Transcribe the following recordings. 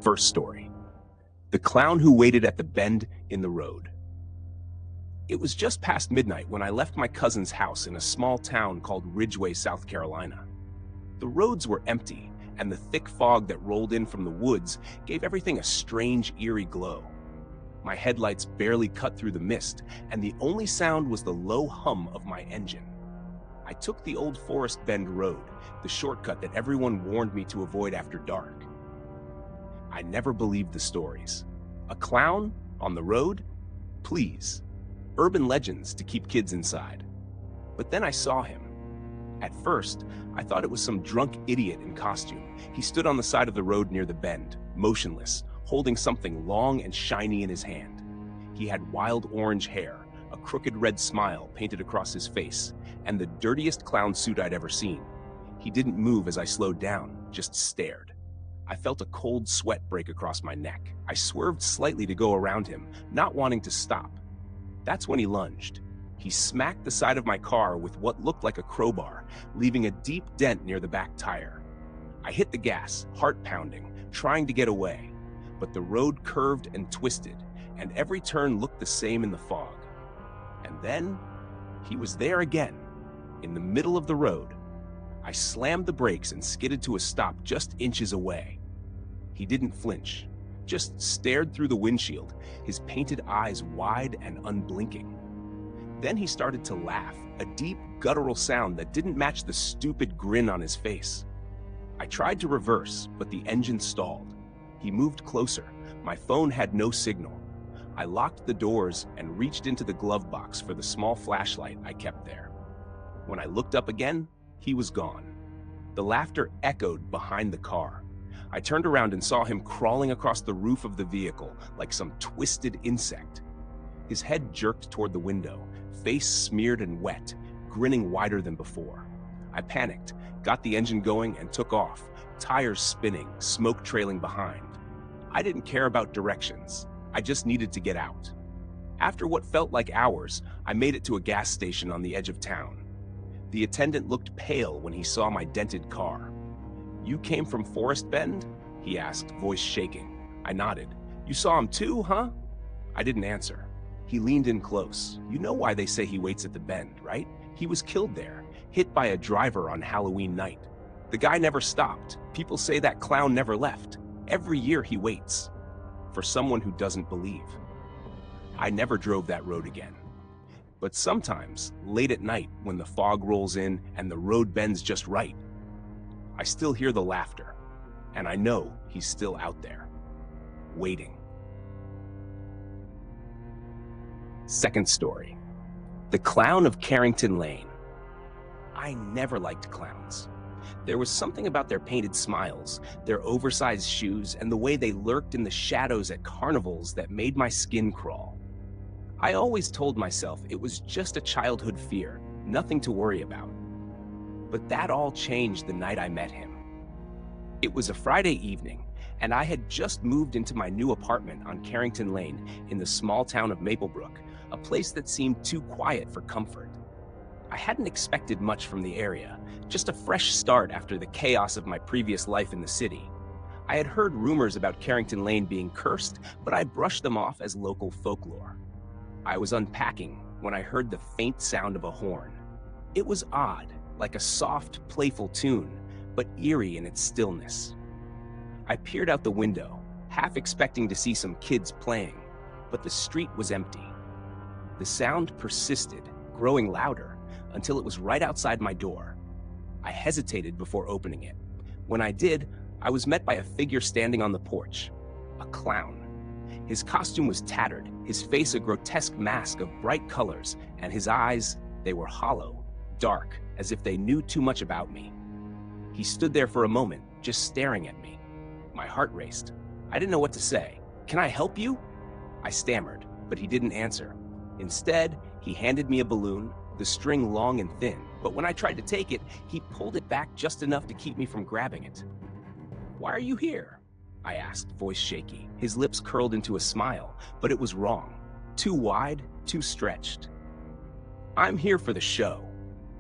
First story: the clown who waited at the bend in the road. It was just past midnight when I left my cousin's house in a small town called Ridgway, South Carolina. The roads were empty, and the thick fog that rolled in from the woods gave everything a strange, eerie glow. My headlights barely cut through the mist, and the only sound was the low hum of my engine. I took the old Forest Bend Road, the shortcut that everyone warned me to avoid after dark. I never believed the stories. A clown on the road? Please. Urban legends to keep kids inside. But then I saw him. At first, I thought it was some drunk idiot in costume. He stood on the side of the road near the bend, motionless, holding something long and shiny in his hand. He had wild orange hair, a crooked red smile painted across his face, and the dirtiest clown suit I'd ever seen. He didn't move as I slowed down, just stared. I felt a cold sweat break across my neck. I swerved slightly to go around him, not wanting to stop. That's when he lunged. He smacked the side of my car with what looked like a crowbar, leaving a deep dent near the back tire. I hit the gas, heart pounding, trying to get away, but the road curved and twisted, and every turn looked the same in the fog. And then, he was there again, in the middle of the road. I slammed the brakes and skidded to a stop just inches away. He didn't flinch, just stared through the windshield, his painted eyes wide and unblinking. Then he started to laugh, a deep, guttural sound that didn't match the stupid grin on his face. I tried to reverse, but the engine stalled. He moved closer. My phone had no signal. I locked the doors and reached into the glove box for the small flashlight I kept there. When I looked up again, he was gone. The laughter echoed behind the car. I turned around and saw him crawling across the roof of the vehicle like some twisted insect. His head jerked toward the window, face smeared and wet, grinning wider than before. I panicked, got the engine going, and took off, tires spinning, smoke trailing behind. I didn't care about directions. I just needed to get out. After what felt like hours, I made it to a gas station on the edge of town. The attendant looked pale when he saw my dented car. "You came from Forest Bend?" he asked, voice shaking. I nodded. "You saw him too, huh?" I didn't answer. He leaned in close. "You know why they say he waits at the bend, right? He was killed there, hit by a driver on Halloween night. The guy never stopped. People say that clown never left. Every year he waits. For someone who doesn't believe." I never drove that road again. But sometimes, late at night, when the fog rolls in and the road bends just right, I still hear the laughter, and I know he's still out there, waiting. Second story: the clown of Carrington Lane. I never liked clowns. There was something about their painted smiles, their oversized shoes, and the way they lurked in the shadows at carnivals that made my skin crawl. I always told myself it was just a childhood fear, nothing to worry about. But that all changed the night I met him. It was a Friday evening, and I had just moved into my new apartment on Carrington Lane in the small town of Maplebrook, a place that seemed too quiet for comfort. I hadn't expected much from the area, just a fresh start after the chaos of my previous life in the city. I had heard rumors about Carrington Lane being cursed, but I brushed them off as local folklore. I was unpacking when I heard the faint sound of a horn. It was odd, like a soft, playful tune, but eerie in its stillness. I peered out the window, half expecting to see some kids playing, but the street was empty. The sound persisted, growing louder, until it was right outside my door. I hesitated before opening it. When I did, I was met by a figure standing on the porch, a clown. His costume was tattered, his face a grotesque mask of bright colors, and his eyes, they were hollow, dark, as if they knew too much about me. He stood there for a moment, just staring at me. My heart raced. I didn't know what to say. "Can I help you?" I stammered, but he didn't answer. Instead, he handed me a balloon, the string long and thin, but when I tried to take it, he pulled it back just enough to keep me from grabbing it. "Why are you here?" I asked, voice shaky. His lips curled into a smile, but it was wrong. Too wide, too stretched. "I'm here for the show,"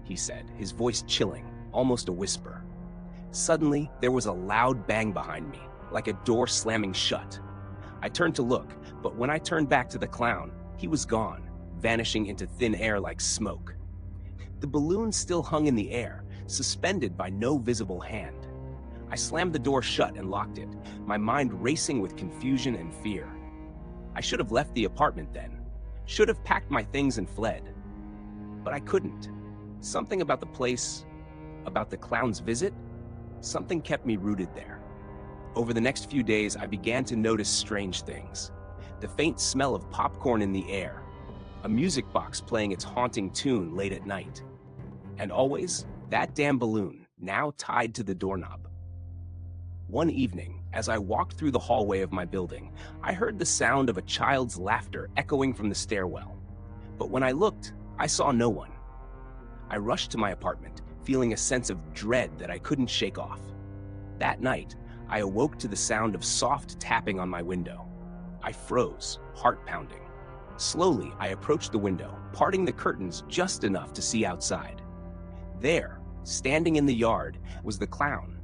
he said, his voice chilling, almost a whisper. Suddenly, there was a loud bang behind me. like a door slamming shut. I turned to look, but when I turned back to the clown, he was gone, vanishing into thin air like smoke. The balloon still hung in the air, suspended by no visible hand. I slammed the door shut and locked it, my mind racing with confusion and fear. I should have left the apartment then, should have packed my things and fled. But I couldn't. Something about the place, about the clown's visit, something kept me rooted there. Over the next few days, I began to notice strange things. The faint smell of popcorn in the air, a music box playing its haunting tune late at night, and always that damn balloon, now tied to the doorknob. One evening, as I walked through the hallway of my building, I heard the sound of a child's laughter echoing from the stairwell. But when I looked, I saw no one. I rushed to my apartment, feeling a sense of dread that I couldn't shake off. That night, I awoke to the sound of soft tapping on my window. I froze, heart pounding. Slowly, I approached the window, parting the curtains just enough to see outside. There, standing in the yard, was the clown.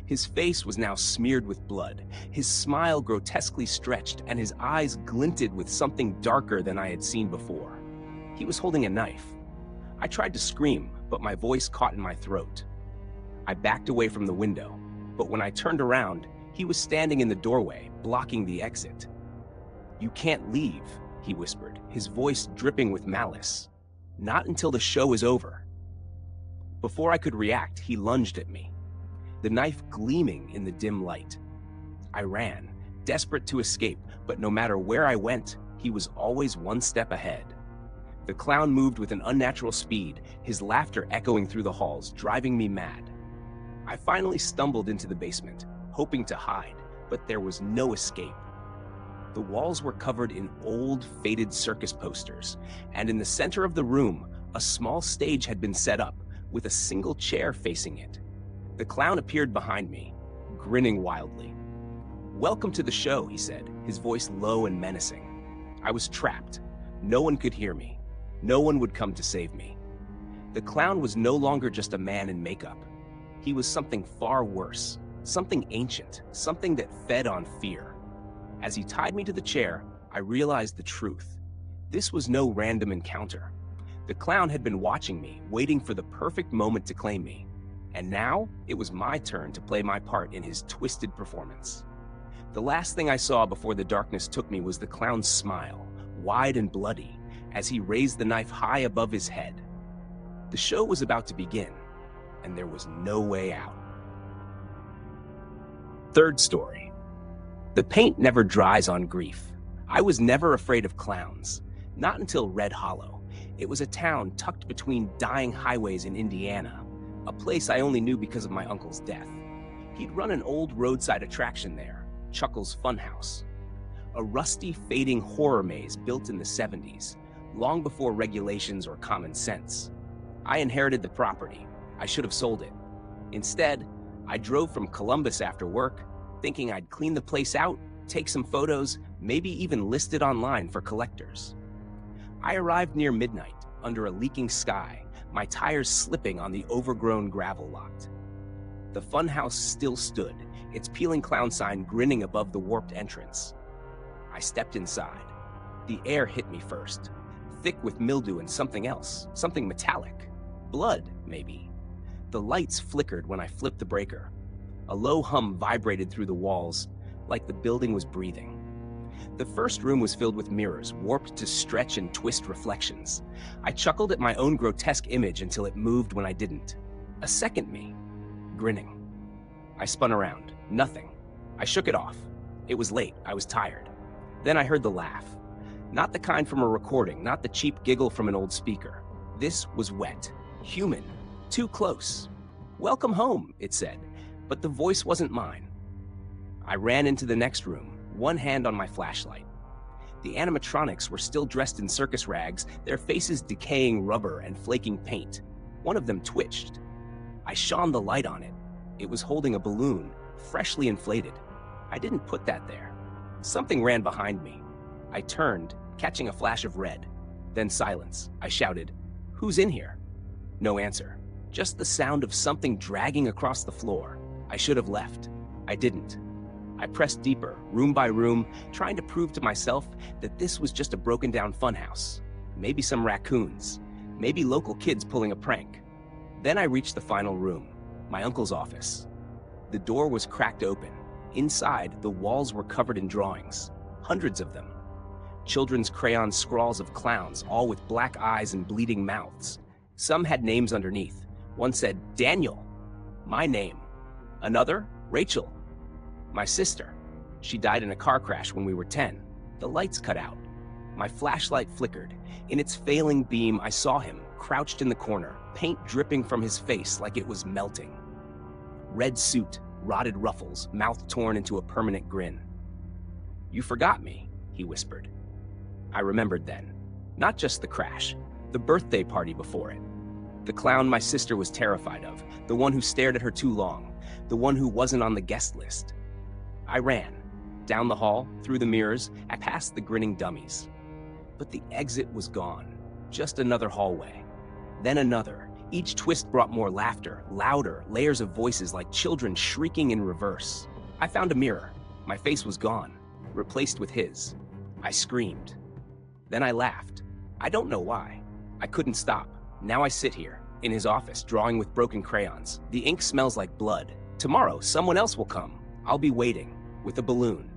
His face was now smeared with blood, his smile grotesquely stretched, and his eyes glinted with something darker than I had seen before. He was holding a knife. I tried to scream, but my voice caught in my throat. I backed away from the window, but when I turned around, he was standing in the doorway, blocking the exit. "You can't leave," he whispered, his voice dripping with malice. "Not until the show is over." Before I could react, he lunged at me, the knife gleaming in the dim light. I ran, desperate to escape, but no matter where I went, he was always one step ahead. The clown moved with an unnatural speed, his laughter echoing through the halls, driving me mad. I finally stumbled into the basement, hoping to hide, but there was no escape. The walls were covered in old, faded circus posters, and in the center of the room, a small stage had been set up, with a single chair facing it. The clown appeared behind me, grinning wildly. "Welcome to the show," he said, his voice low and menacing. I was trapped. No one could hear me. No one would come to save me. The clown was no longer just a man in makeup. He was something far worse, something ancient, something that fed on fear. As he tied me to the chair, I realized the truth. This was no random encounter. The clown had been watching me, waiting for the perfect moment to claim me. And now, it was my turn to play my part in his twisted performance. The last thing I saw before the darkness took me was the clown's smile, wide and bloody, as he raised the knife high above his head. The show was about to begin, and there was no way out. Third story. The paint never dries on grief. I was never afraid of clowns, not until Red Hollow. It was a town tucked between dying highways in Indiana, a place I only knew because of my uncle's death. He'd run an old roadside attraction there, Chuckle's Funhouse, a rusty, fading horror maze built in the 70s, long before regulations or common sense. I inherited the property. I should have sold it. Instead, I drove from Columbus after work, thinking I'd clean the place out, take some photos, maybe even list it online for collectors. I arrived near midnight, under a leaking sky, my tires slipping on the overgrown gravel lot. The funhouse still stood, its peeling clown sign grinning above the warped entrance. I stepped inside. The air hit me first, thick with mildew and something else, something metallic. Blood, maybe. The lights flickered when I flipped the breaker. A low hum vibrated through the walls, like the building was breathing. The first room was filled with mirrors, warped to stretch and twist reflections. I chuckled at my own grotesque image until it moved when I didn't. A second me, grinning. I spun around. Nothing. I shook it off. It was late. I was tired. Then I heard the laugh. Not the kind from a recording, not the cheap giggle from an old speaker. This was wet. Human. Too close. "Welcome home," it said, but the voice wasn't mine. I ran into the next room, one hand on my flashlight. The animatronics were still dressed in circus rags, their faces decaying rubber and flaking paint. One of them twitched. I shone the light on it. It was holding a balloon, freshly inflated. I didn't put that there. Something ran behind me. I turned, catching a flash of red. Then silence. I shouted, "Who's in here?" No answer. Just the sound of something dragging across the floor. I should have left. I didn't. I pressed deeper, room by room, trying to prove to myself that this was just a broken down funhouse. Maybe some raccoons. Maybe local kids pulling a prank. Then I reached the final room, my uncle's office. The door was cracked open. Inside, the walls were covered in drawings, hundreds of them. Children's crayon scrawls of clowns, all with black eyes and bleeding mouths. Some had names underneath. One said, Daniel, my name. Another, Rachel, my sister. She died in a car crash when we were 10. The lights cut out. My flashlight flickered. In its failing beam, I saw him, crouched in the corner, paint dripping from his face like it was melting. Red suit, rotted ruffles, mouth torn into a permanent grin. You forgot me, he whispered. I remembered then. Not just the crash, the birthday party before it. The clown my sister was terrified of, the one who stared at her too long, the one who wasn't on the guest list. I ran, down the hall, through the mirrors, and past the grinning dummies. But the exit was gone, just another hallway. Then another. Each twist brought more laughter, louder, layers of voices like children shrieking in reverse. I found a mirror. My face was gone, replaced with his. I screamed. Then I laughed. I don't know why. I couldn't stop. Now I sit here, in his office, drawing with broken crayons. The ink smells like blood. Tomorrow, someone else will come. I'll be waiting, with a balloon.